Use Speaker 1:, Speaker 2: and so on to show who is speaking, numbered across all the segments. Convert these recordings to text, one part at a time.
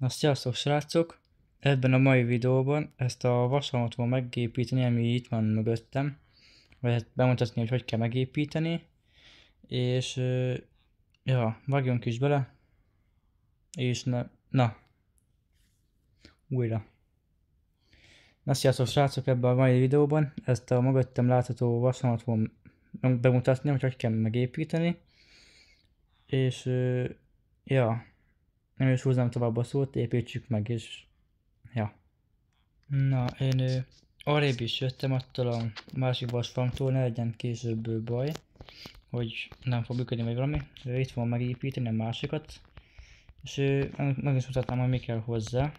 Speaker 1: Na sziasztok srácok! Ebben a mai videóban ezt a vashalmot fogom megépíteni, ami itt van mögöttem. Vagy hát bemutatni, hogy kell megépíteni. És ja, vágjunk is bele. És na, újra. Na sziasztok srácok, ebben a mai videóban ezt a mögöttem látható vashalmot fogom bemutatni, hogy kell megépíteni. És ja, nem is húznám tovább a szót, építsük meg és ja. Na, én arrébb is jöttem attól a másik vasfamtól, ne legyen később baj, hogy nem fog működni vagy valami. Itt fogom megépíteni a másikat, és meg is mutatnám, hogy mi kell hozzá.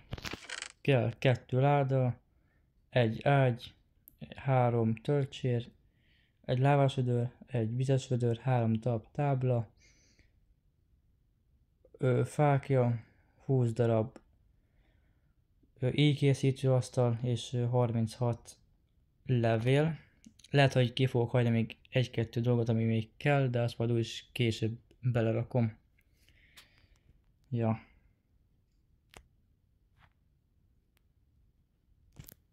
Speaker 1: Kell 2 láda, 1 ágy, 3 töltsér, 1 lávásvödör, 1 vizes vödör, 3 darab tábla, fákja, 20 darab íjkészítő asztal és 36 levél. Lehet, hogy ki fogok hagyni még 1-2 dolgot, ami még kell, de azt majd úgyis később belerakom. Ja.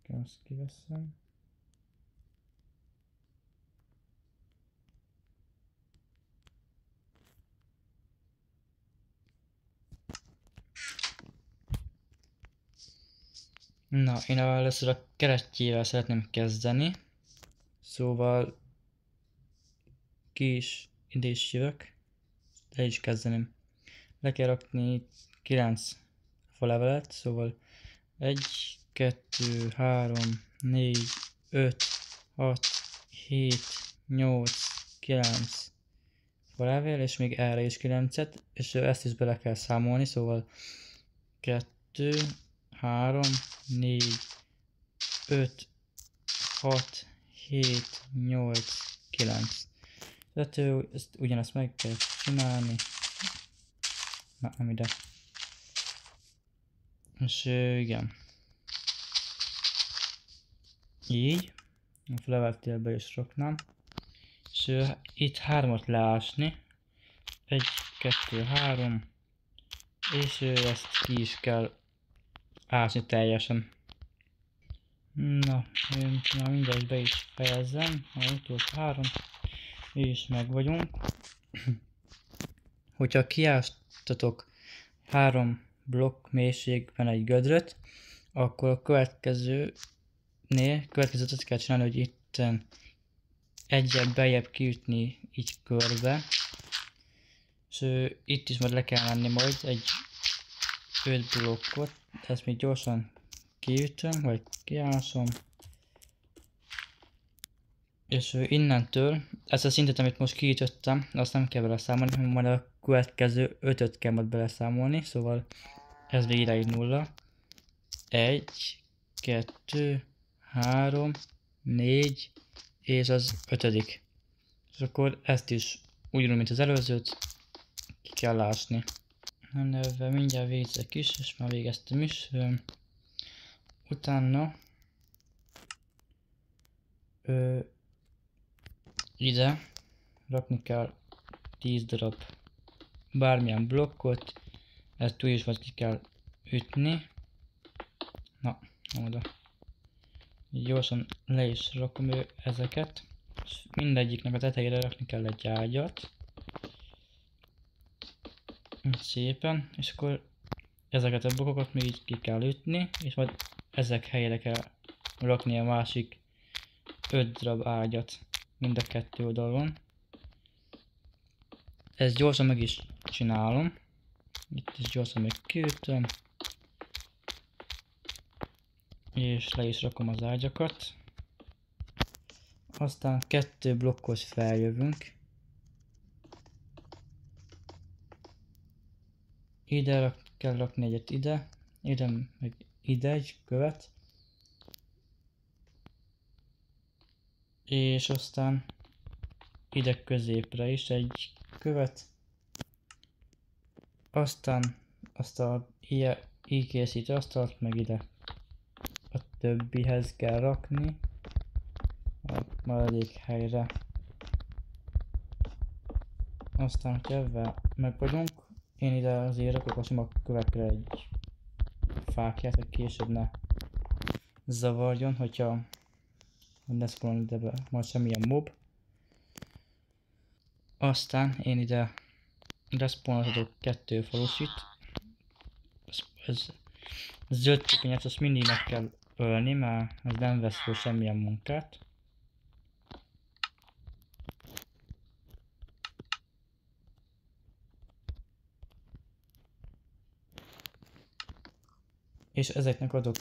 Speaker 1: Azt kiveszem. Na, én először a keresztjével szeretném kezdeni. Szóval ki is ide is jövök. El is kezdeném. Le kell rakni 9 falevelet, szóval 1, 2, 3, 4, 5, 6, 7, 8, 9 falevél, és még erre is 9-et, és ezt is bele kell számolni, szóval 2, 3, 4, 5, 6, 7, 8, 9. Tehát ezt ugyanezt meg kell csinálni. Na, nem ide. És igen. Így. A feleveltél be is raknám. És itt 3-at leásni. 1, 2, 3. És ezt ki is kell ásni teljesen. Na, én mindjárt be is fejezzem. A utolsó 3. És meg vagyunk. Hogyha kiástatok 3 blokk mélységben egy gödröt, akkor a következőt kell csinálni, hogy itten egyet beljebb kiütni így körbe. És itt is majd le kell menni majd egy 5 blokkot. Ezt még gyorsan kiütöm, vagy kiásom. És innentől, ezt a szintet, amit most kiütöttem, azt nem kell beleszámolni, hanem majd a következő 5-öt kell majd beleszámolni, szóval ez még idáig 0. 1, 2, 3, 4, és az 5. És akkor ezt is ugyanúgy, mint az előzőt, ki kell ásni. Ebben mindjárt végzek is, és már végeztem is. Utána ide rakni kell 10 darab bármilyen blokkot, ezt úgy is vagy ki kell ütni. Na, oda. Gyorsan le is rakom ezeket, és mindegyiknek a tetejére rakni kell egy ágyat. Szépen, és akkor ezeket a blokkokat még így ki kell ütni, és majd ezek helyére kell rakni a másik 5 darab ágyat mind a 2 oldalon. Ezt gyorsan meg is csinálom. Itt is gyorsan még kiütöm. És le is rakom az ágyakat. Aztán 2 blokkhoz feljövünk. Ide kell rakni egyet ide. Ide meg ide egy követ. És aztán ide középre is egy követ. Aztán azt a íjkészítő asztalt meg ide a többihez kell rakni. A maradék helyre. Aztán, hogy ebben meg vagyunk, én ide azért rakok a sima kövekre egy fákját, hogy később ne zavarjon, hogyha ne spawn ide be majd semmilyen mob. Aztán én ide respawnolhatok 2 falusit. Ez zöld csöpényet, azt mindig meg kell ölni, mert ez nem vesz fel semmilyen munkát. És ezeknek adok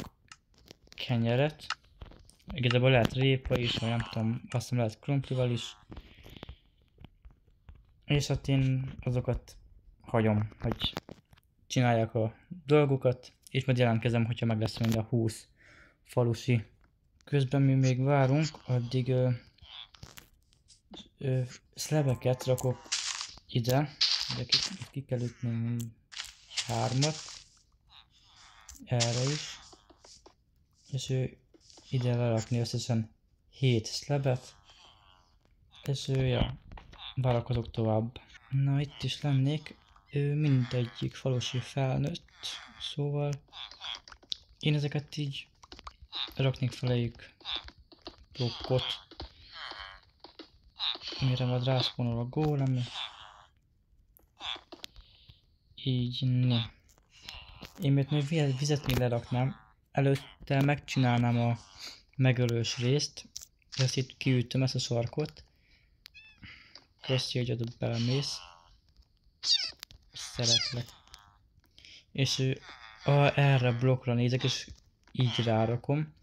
Speaker 1: kenyeret. Igazából lehet répa is, vagy nem tudom, azt nem lehet krumplival is. És hát én azokat hagyom, hogy csinálják a dolgukat, és majd jelentkezem, hogyha meg lesz mind a 20 falusi. Közben mi még várunk, addig szlebeket rakok ide, de ki kell ütni 3-at, erre is, és ide lerakni összesen 7 szlebet, és ja, várakozok tovább. Na, itt is lennék, mindegyik falusi felnőtt, szóval én ezeket így raknék feléjük blokkot, mire majd rászponol a gólem. Így, né. Én még vizet még leraknám, előtte megcsinálnám a megölős részt, ezt itt kiütöm, ezt a sarkot. Köszi, hogy adott belemész. Szeretlek. És erre a blokkra nézek, és így rárakom.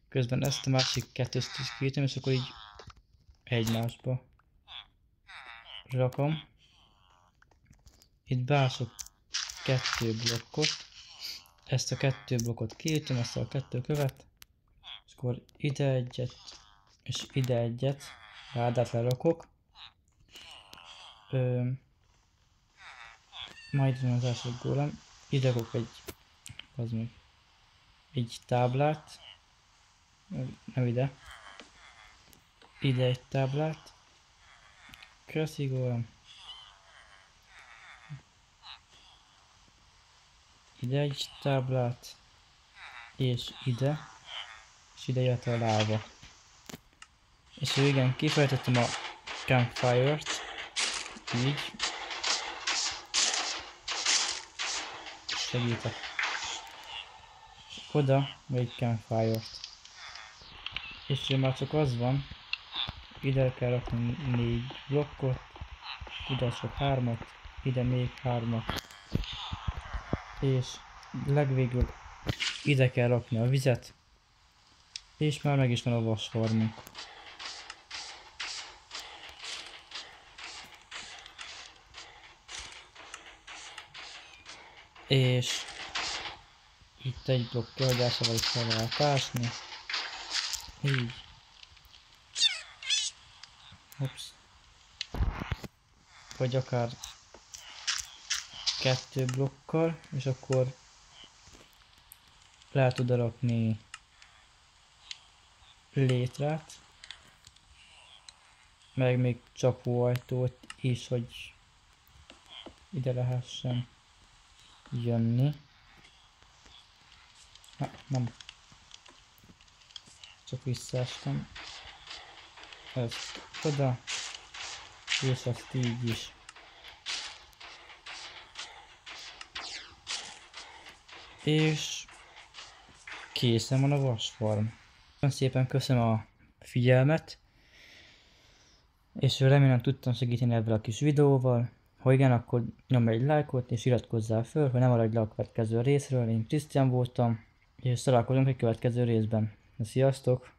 Speaker 1: Közben ezt a másik kettőt is kiütöm, és akkor így egymásba rakom. Itt beások 2 blokkot. Ezt a 2 blokkot kiütöm, ezt a 2 követ. És akkor ide egyet, és ide egyet. Rádát lerakok. Majd van az első gólem. Ide rakok egy táblát. Nem ide. Ide egy táblát. Köszi gólem. Ide egy táblát. És ide jött a láva. És igen, kifejtettem a campfire-t. Így. Segítek. És oda egy campfire-t. És már csak az van, ide kell rakni 4 blokkot, ide csak 3-at, ide még 3-at. És legvégül ide kell rakni a vizet, és már meg is van a vasfarmunk. És itt egy blokk kihagyásával is fel lehet ásni. Így. Ups. Vagy akár 2 blokkal, és akkor lehet oda rakni létrát, meg még csapóajtót is, hogy ide lehessen jönni. Nem. Csak visszaestem. Ezt oda, és ezt így is. És készen van a vasfarm. Nagyon szépen köszönöm a figyelmet, és remélem tudtam segíteni ebben a kis videóval. Ha igen, akkor nyomj egy lájkot és iratkozzál föl, hogy ne maradj le a következő részről. Én Krisztián voltam, és találkozunk egy következő részben. Sziasztok!